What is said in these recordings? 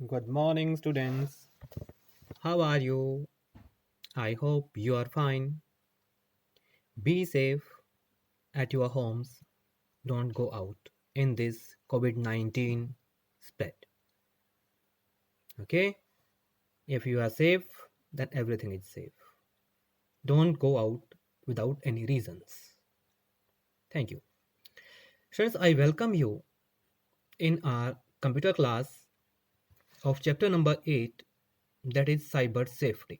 Good morning, students. How are you? I hope you are fine. Be safe at your homes. Don't go out in this COVID 19 spread. Okay? If you are safe, then everything is safe. Don't go out without any reasons. Thank you. Students, I welcome you in our computer class of chapter number 8, that is cyber safety.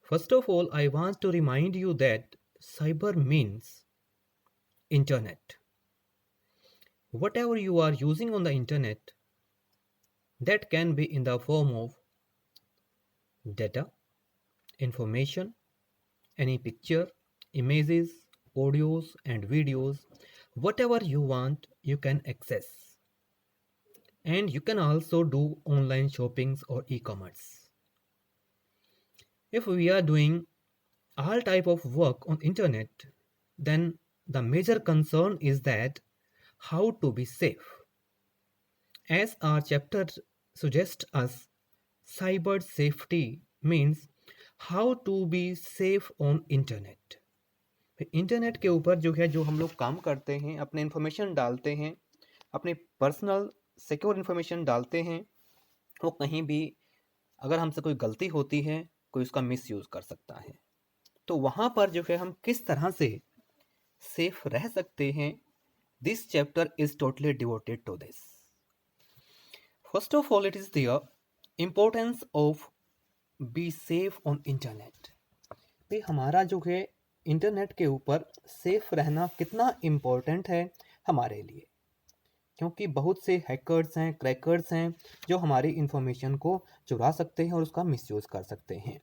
First of all, I want to remind you that cyber means internet. Whatever you are using on the internet, that can be in the form of data, information, any picture, images, audios, and videos, whatever you want, you can access. And you can also do online shoppings or e-commerce. If we are doing all type of work on internet, then the major concern is that how to be safe. As our chapter suggests us, cyber safety means how to be safe on internet. Internet के ऊपर जो हम लोग काम करते हैं, अपने information डालते हैं, अपने पर्सनल सिक्योर इंफॉर्मेशन डालते हैं, वो कहीं भी अगर हमसे कोई गलती होती है, कोई उसका मिसयूज़ कर सकता है। तो वहाँ पर जो है हम किस तरह से सेफ रह सकते हैं, this chapter is totally devoted to this. First of all, it is the importance of be safe on internet. भाई हमारा जो है इंटरनेट के ऊपर सेफ रहना कितना इम्पोर्टेंट है हमारे लिए, क्योंकि बहुत से हैकर्स हैं, क्रैकर्स हैं जो हमारी इंफॉर्मेशन को चुरा सकते हैं और उसका मिसयूज़ कर सकते हैं।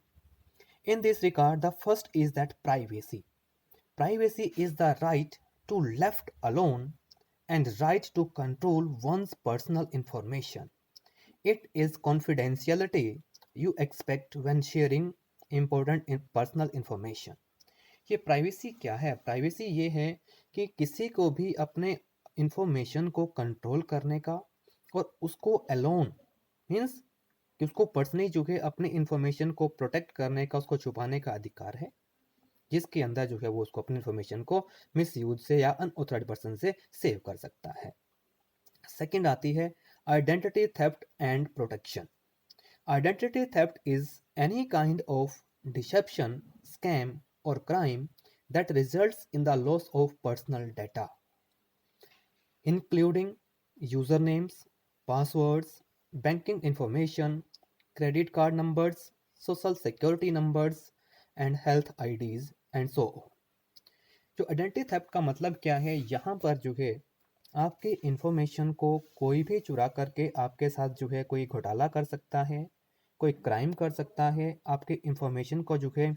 In this regard the first is that privacy. Privacy is the right to left alone and right to control one's personal information. It is confidentiality you expect when sharing important personal information. ये privacy क्या है? Privacy ये है कि किसी को भी अपने इंफॉर्मेशन को कंट्रोल करने का और उसको अलोन मीन्स कि उसको पर्सनली जो है अपने इंफॉर्मेशन को प्रोटेक्ट करने का, उसको छुपाने का अधिकार है, जिसके अंदर जो है वो उसको अपनी इंफॉर्मेशन को मिसयूज से या अनऑथराइज्ड पर्सन से सेव कर सकता है। सेकंड आती है identity theft and protection. Identity theft is any kind of deception, scam, or crime that results in the loss of personal data, including usernames, passwords, banking information, credit card numbers, social security numbers, and health IDs, and so on. जो identity theft का मतलब क्या है? यहाँ पर जो है आपके इंफॉर्मेशन को कोई भी चुरा करके आपके साथ जो है कोई घोटाला कर सकता है, कोई क्राइम कर सकता है, आपके इंफॉर्मेशन को जो है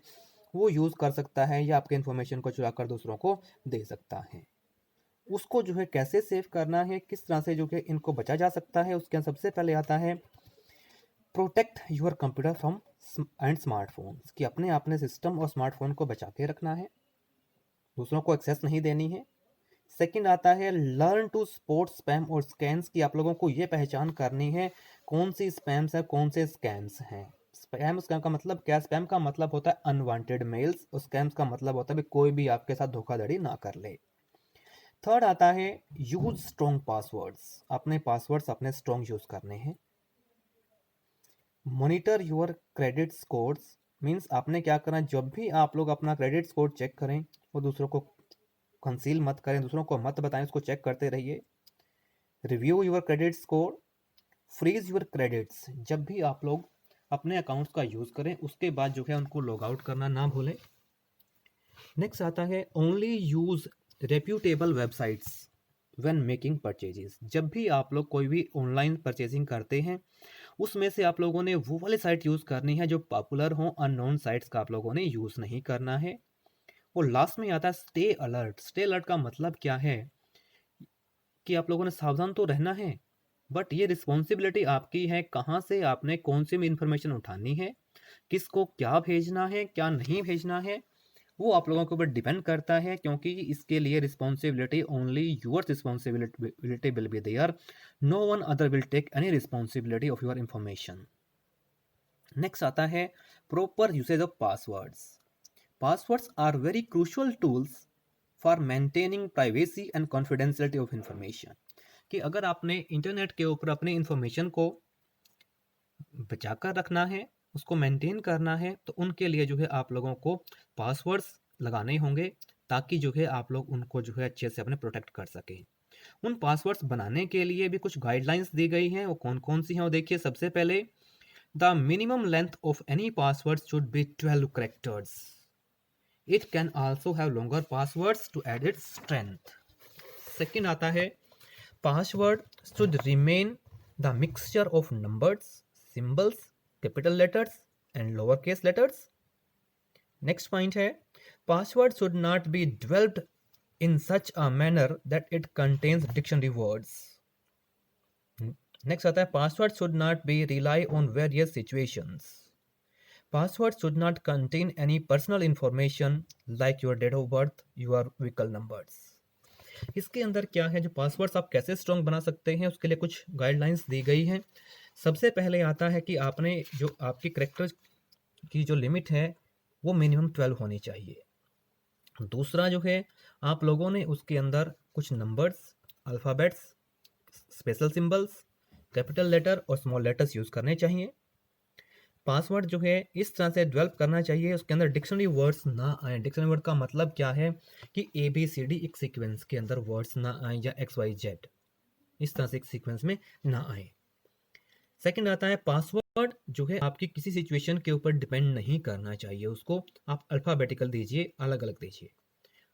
वो यूज़ कर सकता है या आपके इंफॉर्मेशन को चुरा कर दूसरों को दे सकता है। उसको जो है कैसे सेव करना है, किस तरह से जो है इनको बचा जा सकता है, उसके सबसे पहले आता है protect your computer from and smartphones, कि अपने सिस्टम और स्मार्टफोन को बचा के रखना है, दूसरों को एक्सेस नहीं देनी है। सेकंड आता है लर्न टू स्पॉट स्पैम और स्कैम्स, की आप लोगों को ये पहचान करनी है कौन सी स्पैम्स है, कौन से स्कैम्स हैं। स्कैम का मतलब क्या? स्पैम का मतलब होता है अनवांटेड मेल्स और स्कैम्स का मतलब होता है कोई भी आपके साथ धोखाधड़ी ना कर ले। थर्ड आता है यूज स्ट्रॉन्ग पासवर्ड्स, अपने पासवर्ड्स अपने स्ट्रॉन्ग यूज करने हैं। Monitor your credit scores, means आपने क्या करना, जब भी आप लोग अपना क्रेडिट स्कोर चेक करें वो दूसरों को कंसील मत करें, दूसरों को मत बताएं, उसको चेक करते रहिए। Review your credit score, freeze your credits, जब भी आप लोग अपने अकाउंट्स का यूज़ करें उसके बाद जो है उनको लॉग आउट करना ना भूलें। नेक्स्ट आता है only use reputable websites when making purchases, जब भी आप लोग कोई भी ऑनलाइन परचेजिंग करते हैं उसमें से आप लोगों ने वो वाली साइट यूज़ करनी है जो पॉपुलर हो, अननोन साइट्स का आप लोगों ने यूज़ नहीं करना है। और लास्ट में आता है स्टे अलर्ट। स्टे अलर्ट का मतलब क्या है कि आप लोगों ने सावधान तो रहना है, बट ये रिस्पॉन्सिबिलिटी आपकी है, कहाँ से आपने कौन सी भी इंफॉर्मेशन उठानी है, किसको क्या भेजना है, क्या नहीं भेजना है, वो आप लोगों के ऊपर डिपेंड करता है, क्योंकि इसके लिए responsibility only your responsibility will be there, no one other will take any responsibility of your information. Next आता है proper usage of passwords. Passwords are very crucial tools for maintaining privacy and confidentiality of information. कि अगर आपने internet के ऊपर अपनी information को बचाकर रखना है, उसको मेंटेन करना है, तो उनके लिए जो है आप लोगों को पासवर्ड्स लगाने होंगे, ताकि जो है आप लोग उनको जो है अच्छे से अपने प्रोटेक्ट कर सकें। उन पासवर्ड्स बनाने के लिए भी कुछ गाइडलाइंस दी गई हैं, वो कौन कौन सी हैं वो देखिए। सबसे पहले, the minimum length of any password should be 12 characters. It can also have longer passwords to add its strength. Second आता है, password should remain the mixture of numbers, symbols, capital letters and lowercase letters. Next point है, password should not be developed in such a manner that it contains dictionary words. Next आता है, password should not be rely on various situations. Password should not contain any personal information like your date of birth, your vehicle numbers. इसके अंदर क्या है, जो passwords आप कैसे strong बना सकते हैं, उसके लिए कुछ गाइडलाइंस दी गई हैं। सबसे पहले आता है कि आपने जो आपकी करेक्टर की जो लिमिट है वो मिनिमम 12 होनी चाहिए। दूसरा जो है, आप लोगों ने उसके अंदर कुछ numbers, alphabets, special symbols, capital letter और स्मॉल लेटर्स यूज़ करने चाहिए। पासवर्ड जो है इस तरह से डेवलप करना चाहिए, उसके अंदर डिक्शनरी वर्ड्स ना आए। डिक्शनरी वर्ड का मतलब क्या है कि ABCD एक सीक्वेंस के अंदर वर्ड्स ना आए, या XYZ इस तरह से एक सीक्वेंस में ना आए। सेकंड आता है, पासवर्ड जो है आपकी किसी सिचुएशन के ऊपर डिपेंड नहीं करना चाहिए, उसको आप अल्फ़ाबेटिकल दीजिए, अलग अलग दीजिए।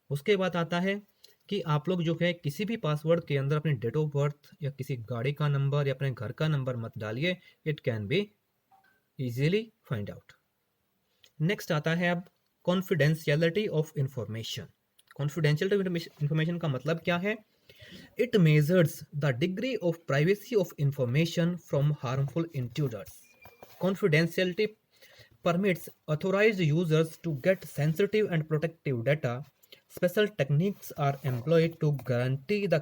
उसके बाद आता है कि आप लोग जो है किसी भी पासवर्ड के अंदर अपनी डेट ऑफ बर्थ या किसी गाड़ी का नंबर या अपने घर का नंबर मत डालिए, it can be easily find out. Next आता है अब confidentiality of information. Confidentiality information का मतलब क्या है? It measures the degree of privacy of information from harmful intruders. Confidentiality permits authorized users to get sensitive and protective data. Special techniques are employed to guarantee the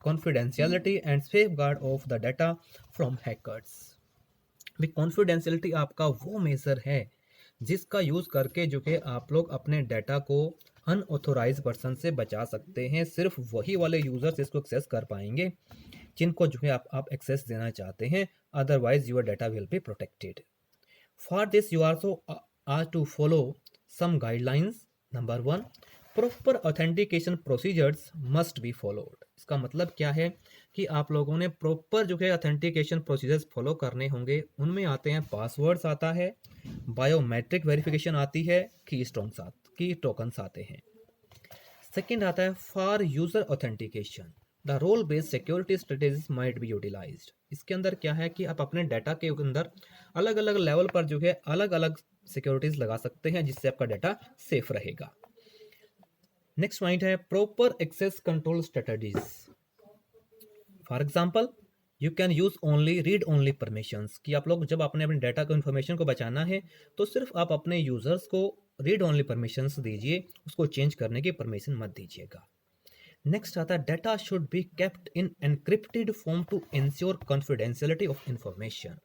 confidentiality and safeguard of the data from hackers. भी confidentiality आपका वो major है जिसका use करके जो है आप लोग अपने डाटा को अनऑथोराइज पर्सन से बचा सकते हैं। सिर्फ वही वाले यूज़र्स इसको एक्सेस कर पाएंगे जिनको जो है आप एक्सेस देना चाहते हैं, otherwise your data will be protected. For this you also are to follow some guidelines. Number 1, proper authentication procedures must be followed. इसका मतलब क्या है कि आप लोगों ने प्रॉपर जो है ऑथेंटिकेशन प्रोसीजर्स फॉलो करने होंगे। उनमें आते हैं पासवर्ड्स आता है, बायोमेट्रिक वेरिफिकेशन आती है, की टोकन्स आते हैं। सेकंड आता है for user authentication the role based security strategies might be utilized. इसके अंदर क्या है कि आप अपने डाटा के अंदर अलग अलग लेवल पर जो है अलग अलग सिक्योरिटीज लगा सकते हैं जिससे आपका डाटा सेफ रहेगा। नेक्स्ट पॉइंट है proper access control strategies. For example, you can use only read only permissions. कि आप लोग जब अपने डाटा को इन्फॉर्मेशन को बचाना है तो सिर्फ आप अपने यूजर्स को रीड ओनली परमिशंस दीजिए, उसको चेंज करने की परमिशन मत दीजिएगा। नेक्स्ट आता है data should be kept in encrypted form to ensure confidentiality of information.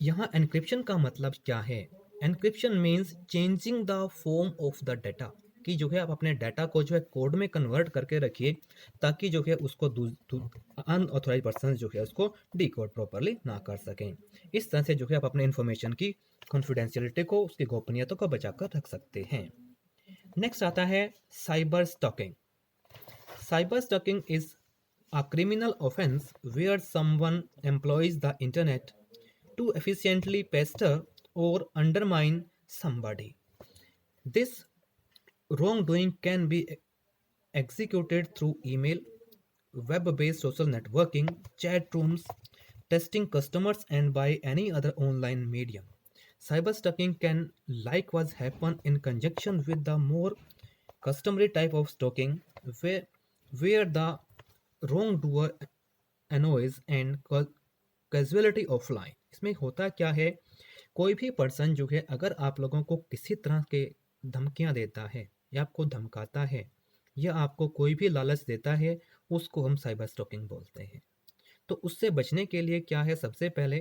यहाँ एनक्रिप्शन का मतलब क्या है? Encryption means changing the form of the data. कि जो है आप अपने डाटा को जो है कोड में कन्वर्ट करके रखिए ताकि जो है उसको अनऑथोराइज पर्सन जो है उसको डीकोड प्रॉपरली ना कर सकें। इस तरह से जो है आप अपने इन्फॉर्मेशन की कॉन्फिडेंशियलिटी को, उसकी गोपनीयता को बचाकर रख सकते हैं। नेक्स्ट आता है cyber stalking. Cyber stalking is a criminal offense where someone employs the internet to efficiently pester or undermine somebody. This wrongdoing can be executed through email, web-based social networking, chat rooms, testing customers, and by any other online medium. Cyber stalking can likewise happen in conjunction with the more customary type of stalking where the wrongdoer annoys and casualty offline. इसमें होता क्या है, कोई भी person जो है अगर आप लोगों को किसी तरह के धमकियाँ देता है या आपको धमकाता है या आपको कोई भी लालच देता है, उसको हम साइबर स्टॉकिंग बोलते हैं। तो उससे बचने के लिए क्या है, सबसे पहले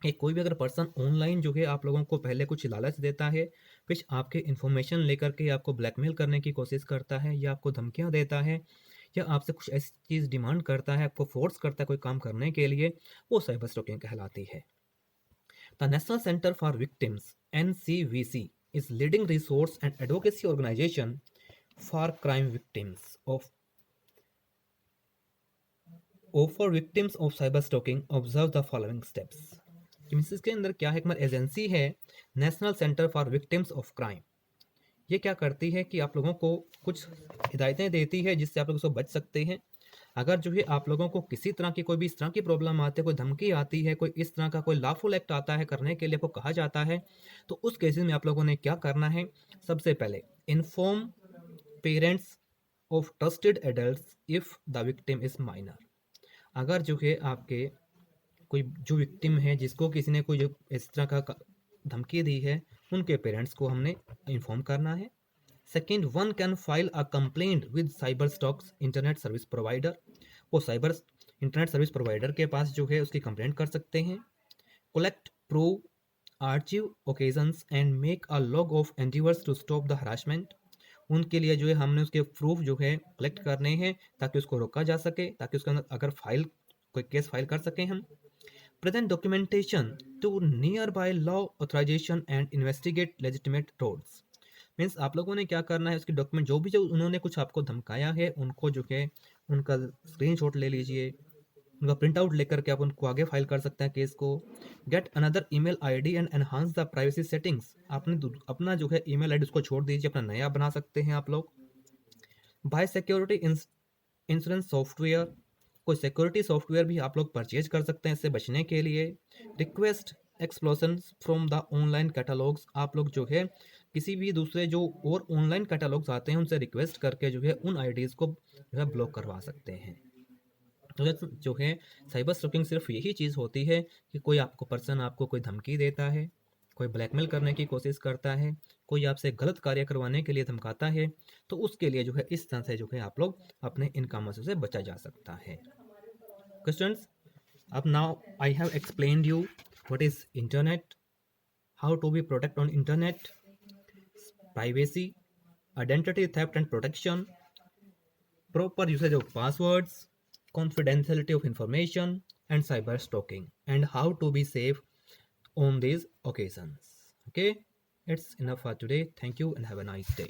कि कोई भी अगर पर्सन ऑनलाइन जो है आप लोगों को पहले कुछ लालच देता है, फिर आपके इन्फॉर्मेशन लेकर के आपको ब्लैकमेल करने की कोशिश करता है या आपको धमकियाँ देता है या आपसे कुछ ऐसी चीज़ डिमांड करता है, आपको फोर्स करता है कोई काम करने के लिए, वो साइबर स्टॉकिंग कहलाती है। The National Center for Victims (NCVC) is leading resource and advocacy organization for crime victims for victims of cyber stalking. Observe the following steps. Means इसके अंदर क्या है, हमारी एजेंसी है national centre for victims of crime. ये क्या करती है कि आप लोगों को कुछ हिदायतें देती है जिससे आप लोग उसको बच सकते हैं। अगर जो है आप लोगों को किसी तरह की कोई भी इस तरह की प्रॉब्लम आती है, कोई धमकी आती है, कोई इस तरह का कोई लॉफुल एक्ट आता है करने के लिए आपको कहा जाता है, तो उस केसेस में आप लोगों ने क्या करना है, सबसे पहले inform parents of trusted adults if the victim is minor. अगर जो है आपके कोई जो विक्टिम है जिसको किसी ने कोई जो इस तरह का धमकी दी है, उनके पेरेंट्स को हमने इन्फॉर्म करना है। Second, one can file a complaint with cyber stocks internet service provider. वो साइबर इंटरनेट सर्विस प्रोवाइडर के पास जो है उसकी कंप्लेंट कर सकते हैं। Collect prove archive occasions and make a log of endeavours to stop the harassment. उनके लिए जो है हमने उसके प्रूफ जो है कलेक्ट करने हैं ताकि उसको रोका जा सके, ताकि उसके अंदर अगर फाइल कोई केस फाइल कर सकें हम। Present documentation to nearby law authorization and investigate legitimate roads. Means आप लोगों ने क्या करना है, उसकी डॉक्यूमेंट जो उन्होंने कुछ आपको धमकाया है उनको जो है उनका स्क्रीनशॉट ले लीजिए, उनका प्रिंट आउट लेकर के आप उनको आगे फाइल कर सकते हैं केस को। Get another email ID and enhance the privacy settings. आपने अपना जो है ईमेल आईडी उसको छोड़ दीजिए, अपना नया बना सकते हैं आप लोग। Bye security insurance software. कोई सिक्योरिटी सॉफ्टवेयर भी आप लोग परचेज कर सकते हैं इससे बचने के लिए। Request explosion from the online catalogues. आप लोग जो है किसी भी दूसरे जो और ऑनलाइन कैटलॉग्स आते हैं उनसे रिक्वेस्ट करके जो है उन आईडीज़ को जो है ब्लॉक करवा सकते हैं। तो जो है साइबर स्टॉकिंग सिर्फ यही चीज़ होती है कि कोई आपको पर्सन आपको कोई धमकी देता है, कोई ब्लैकमेल करने की कोशिश करता है, कोई आपसे गलत कार्य करवाने के लिए धमकाता है, तो उसके लिए जो है इस तरह से जो है आप लोग अपने इन कामों से बचा जा सकता है। क्वेश्चंस। अब now I have explained you what is internet, how to be protect on internet, privacy, identity theft and protection, proper usage of passwords, confidentiality of information, and cyber stalking, and how to be safe on these occasions. Okay, it's enough for today. Thank you and have a nice day.